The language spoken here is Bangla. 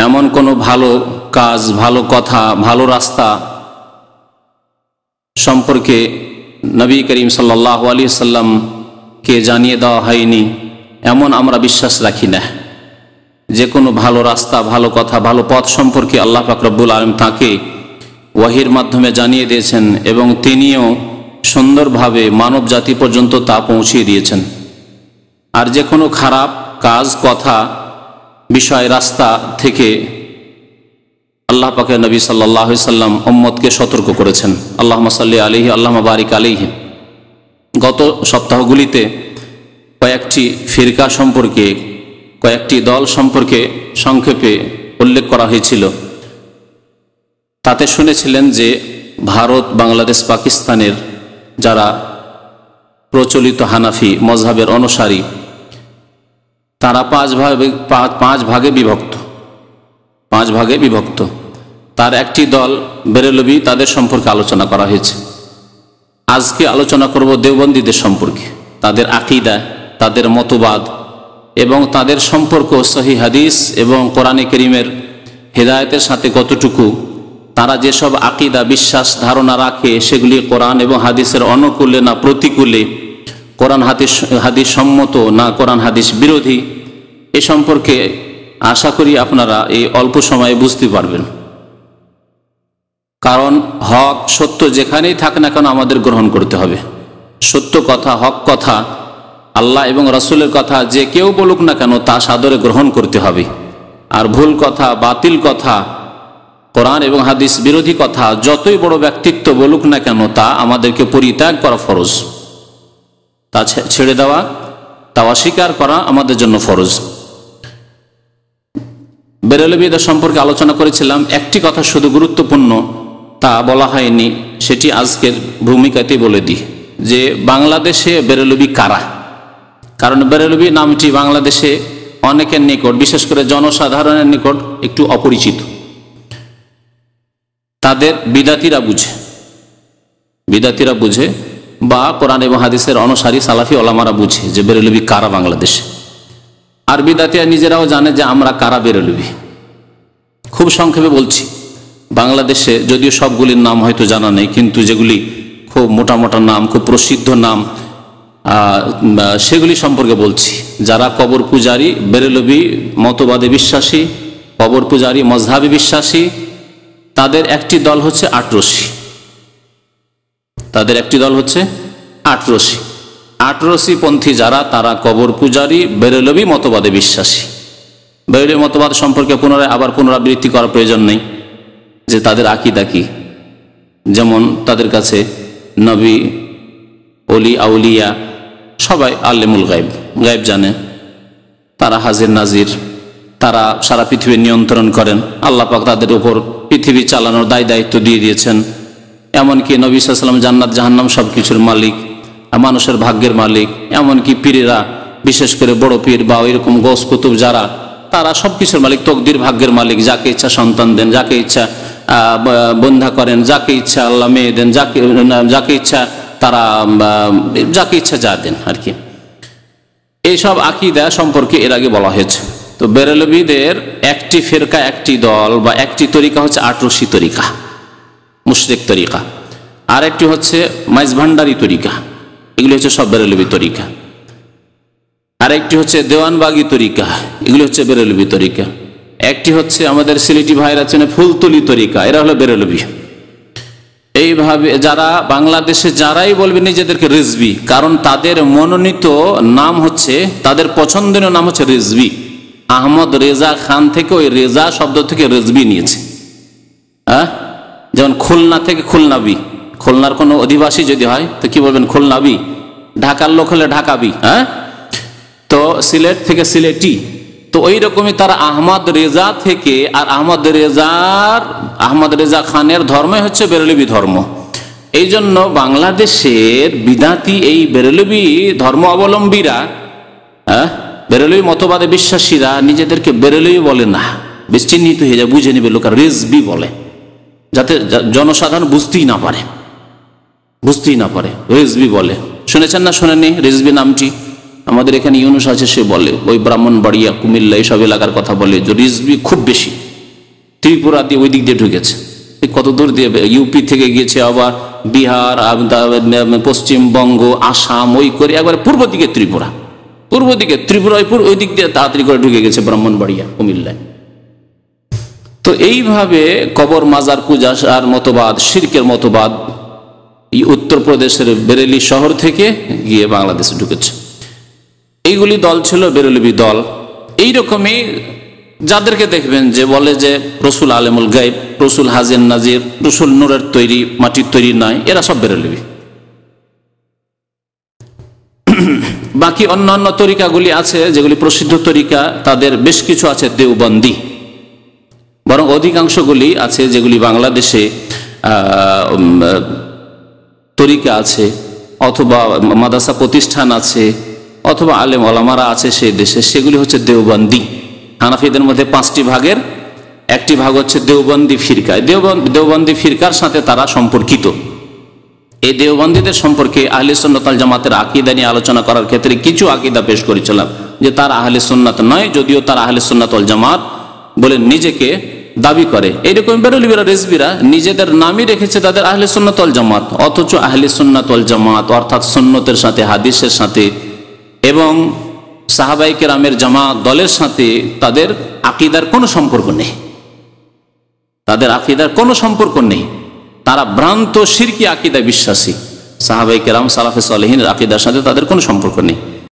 এমন কোনো ভালো কাজ, ভালো কথা, ভালো রাস্তা সম্পর্কে নবী করিম সাল্লাল্লাহু আলাইহি সাল্লামকে জানিয়ে দেওয়া হয়নি, এমন আমরা বিশ্বাস রাখি না। যে কোনো ভালো রাস্তা, ভালো কথা, ভালো পথ সম্পর্কে আল্লাহ পাক রব্বুল আলামিন তাকে ওয়াহির মাধ্যমে জানিয়ে দিয়েছেন এবং তিনিও সুন্দরভাবে মানব জাতি পর্যন্ত তা পৌঁছিয়ে দিয়েছেন। আর যে কোনো খারাপ কাজ, কথা, বিষয়, রাস্তা থেকে আল্লাহ পাকের নবী সাল্লাল্লাহু আলাইহি সাল্লাম উম্মতকে সতর্ক করেছেন। আল্লাহুম্মা সাল্লি আলাইহি আল্লাহুম্মা বারিক আলাইহি। গত সপ্তাহগুলিতে কয়েকটি ফিরকা সম্পর্কে, কয়েকটি দল সম্পর্কে সংক্ষেপে উল্লেখ করা হয়েছিল। তাতে শুনেছিলেন যে ভারত, বাংলাদেশ, পাকিস্তানের যারা প্রচলিত হানাফি মযহাবের অনুসারী, তারা পাঁচ ভাগে বিভক্ত। তার একটি দল বেরেলভি, তাদের সম্পর্কে আলোচনা করা হয়েছে। আজকে আলোচনা করব দেওবন্দীদের সম্পর্কে, তাদের আকীদা, তাদের মতবাদ এবং তাদের সম্পর্ক সহিহ হাদিস এবং কোরআনে কারীমের হেদায়েতের সাথে কতটুকু, তারা যেসব আকীদা, বিশ্বাস, ধারণা রাখে সেগুলি কোরআন এবং হাদিসের অনুকূলে না প্রতিকূলে, কোরআন হাদিস সম্মত না কোরআন হাদিস বিরোধী, এ সম্পর্কে আশা করি আপনারা এই অল্প সময়ে বুঝতে পারবেন। কারণ হক সত্য যেখানেই থাক না কেন আমাদের গ্রহণ করতে হবে। সত্য কথা, হক কথা, আল্লাহ এবং রাসূলের কথা যে কেউ বলুক না কেন তা সাদরে গ্রহণ করতে হবে। আর ভুল কথা, বাতিল কথা, কোরআন এবং হাদিস বিরোধী কথা যতই বড় ব্যক্তিত্ব বলুক না কেন তা আমাদেরকে পরিত্যাগ করা ফরজ, তা ছেড়ে দেওয়া, তা অস্বীকার করা আমাদের জন্য ফরজ। বেরেলভীদের সম্পর্কে আলোচনা করেছিলাম। একটি কথা শুধু গুরুত্বপূর্ণ, তা বলা হয়নি, সেটি আজকের ভূমিকাতে বলে দিই যে বাংলাদেশে বেরেলভী কারা। কারণ বেরেলভী নামটি বাংলাদেশে অনেকের নিকট, বিশেষ করে জনসাধারণের নিকট একটু অপরিচিত। তাদের বিদাতিরা বুঝে বা কোরআন এবং হাদিসের অনুসারী সালাফি ওলামারা বুঝে যে বেরেলভী কারা বাংলাদেশে। আর বিদাতিরা নিজেরাও জানে যে আমরা কারা বেরেলভী। খুব সংক্ষেপে বলছি, বাংলাদেশে যদিও সবগুলির নাম হয়তো জানা নেই, কিন্তু যেগুলি খুব মোটা মোটা নাম, খুব প্রসিদ্ধ নাম, সেগুলি সম্পর্কে বলছি। যারা কবর পূজারী, বেরেলভী মতবাদে বিশ্বাসী, কবর পূজারী মযহাবে বিশ্বাসী, তাদের একটি দল হচ্ছে আটরশি পন্থী যারা, তারা কবর পূজারী, বেরেলভী মতবাদে বিশ্বাসী। বেরেলভী মতবাদ সম্পর্কে পুনরাবৃত্তি করার প্রয়োজন নেই যে তাদের আকীদা কি। যেমন তাদের কাছে নবী, ওলি, আউলিয়া সবাই আলেমুল গায়েব জানে, তারা হাজির নাজির, তারা সারা পৃথিবী নিয়ন্ত্রণ করেন। আল্লাহ পাক তাদের উপর পৃথিবী চালানোর দায়িত্ব দিয়ে দিয়েছেন। এমনকি নবী সাল্লাল্লাহু আলাইহি ওয়াসাল্লাম জান্নাত জাহান্নাম সব কিছুর মালিক, মানুষের ভাগ্যের মালিক। এমনকি পীরেরা, বিশেষ করে বড় পীর বা এরকম গোস কুতুব যারা, তারা সব কিছুর মালিক, তকদির ভাগ্যের মালিক। যাকে ইচ্ছা সন্তান দেন, যাকে ইচ্ছা বন্ধা করেন, যাকে ইচ্ছা আল্লাহ মেয়ে দেন, যাকে ইচ্ছা তারা যাকে ইচ্ছা যা দেন আর কি। এইসব আকীদা সম্পর্কে এর আগে বলা হয়েছে। তো বেরেলভীদের একটি ফিরকা, একটি দল বা একটি তরিকা হচ্ছে আটরশি তরিকা, মুশরিক তরিকা। আর একটি হচ্ছে মাইজভান্ডারি তরিকা, এগুলি হচ্ছে সব বেরেলভী তরিকা। আর একটি হচ্ছে দেওয়ানবাগি তরিকা, এগুলি হচ্ছে বেরেলভী তরিকা। একটি হচ্ছে আমাদের সিলেটি ভাইরা চেনে ফুলতলি তরিকা, এরা হলো বেরেলভী। এইভাবে যারা বাংলাদেশে যারাই বলবে নিজেদেরকে রিজভী, কারণ তাদের মনোনীত নাম হচ্ছে, তাদের পছন্দনীয় নাম হচ্ছে রিজভী। আহমদ রেজা খান থেকে ওই রেজা শব্দ থেকে রিজভী নিয়েছে। যেমন খুলনা থেকে খুলনাবি, খুলনার কোনো অধিবাসী যদি হয় তো কি বলবেন? খুলনাবি। ঢাকার লোক হলে ঢাকাবি। তো সিলেট থেকে সিলেটি। তো ওই রকমই তারা আহমদ রেজা থেকে, আর আহমদ রেজা খানের ধর্মই হচ্ছে বেরেলভী ধর্ম। এই জন্য বাংলাদেশের বিদাতি এই বেরেলভী ধর্ম অবলম্বীরা, বেরেলভী মতবাদে বিশ্বাসীরা নিজেদেরকে বেরেলভী বলে না, বেশ চিহ্নিত হয়ে যায়, বুঝে নিবে লোকেরা রিজভী বলে, যাতে জনসাধারণ বুঝতেই না পারে রিজভী বলে। শুনেছেন না শোনেননি রিজভী নামটি? আমাদের এখানে ইউনুস আছে, সে বলে, ওই ব্রাহ্মণবাড়িয়া, কুমিল্লা এইসব এলাকার কথা বলে যে রিজভী খুব বেশি, ত্রিপুরা দিয়ে ওই দিক দিয়ে ঢুকেছে, কত দূর দিয়ে ইউপি থেকে গিয়েছে, আবার বিহার, পশ্চিমবঙ্গ, আসাম, ওই করে একবারে পূর্ব দিকে ত্রিপুরা, ওই দিক দিয়ে তাড়াতাড়ি করে ঢুকে গেছে ব্রাহ্মণবাড়িয়া, কুমিল্লায়। তো এইভাবে কবর মাজার পূজার মতবাদ, শিরকের মতবাদ এই উত্তরপ্রদেশের বেরেলি শহর থেকে গিয়ে বাংলাদেশে ঢুকেছে। এইগুলি দল ছিল বেরলভি দল। এইরকমই যাদেরকে দেখবেন যে বলে যে রসুল আলেমুল গাইব, রসুল হাজির নাজির, রসুল নূরের তৈরি, মাটির তৈরি নয়, এরা সব বেরলভি। বাকি অন্যান্য তরিকাগুলি আছে যেগুলি প্রসিদ্ধ তরিকা, তাদের বেশ কিছু আছে দেওবন্দি, বরং অধিকাংশগুলি আছে যেগুলি বাংলাদেশে তরিকা আছে, অথবা মাদ্রাসা প্রতিষ্ঠান আছে, অথবা আলেম ওলামারা আছে সেই দেশে, সেগুলি হচ্ছে দেওবন্দি। হানাফিদের মধ্যে 5টি ভাগের একটি ভাগ হচ্ছে দেওবন্দি ফিরকায়। দেওবন্দি ফিরকার সাথে তারা সম্পর্কিত। এই দেওবন্দীদের সম্পর্কে আহলে সুন্নাত ওয়াল জামাতের আকীদা নিয়ে আলোচনা করার ক্ষেত্রে কিছু আকীদা পেশ করেছিলাম, যে তারা আহলে সুন্নাত নয়, যদিও তারা আহলে সুন্নাত ওয়াল জামাত বলে নিজেকে দাবি করে। এইরকম বেরলভিরা, রেজবিরা নিজেদের নামই রেখেছে তাদের আহলে সুন্নাত ওয়াল জামাত, অথচ আহলে সুন্নাত ওয়াল জামাত অর্থাৎ সুন্নতের সাথে, হাদিসের সাথে এবং সাহাবায়ে কেরামের জামাত দলের সাথে তাদের আকীদার কোনো সম্পর্ক নেই। তাদের আকীদার কোনো সম্পর্ক নেই। তারা ভ্রান্ত শিরকি আকীদা বিশ্বাসী। সাহাবায়ে কেরাম, সালাফে সালেহিনের আকীদার সাথে তাদের কোনো সম্পর্ক নেই।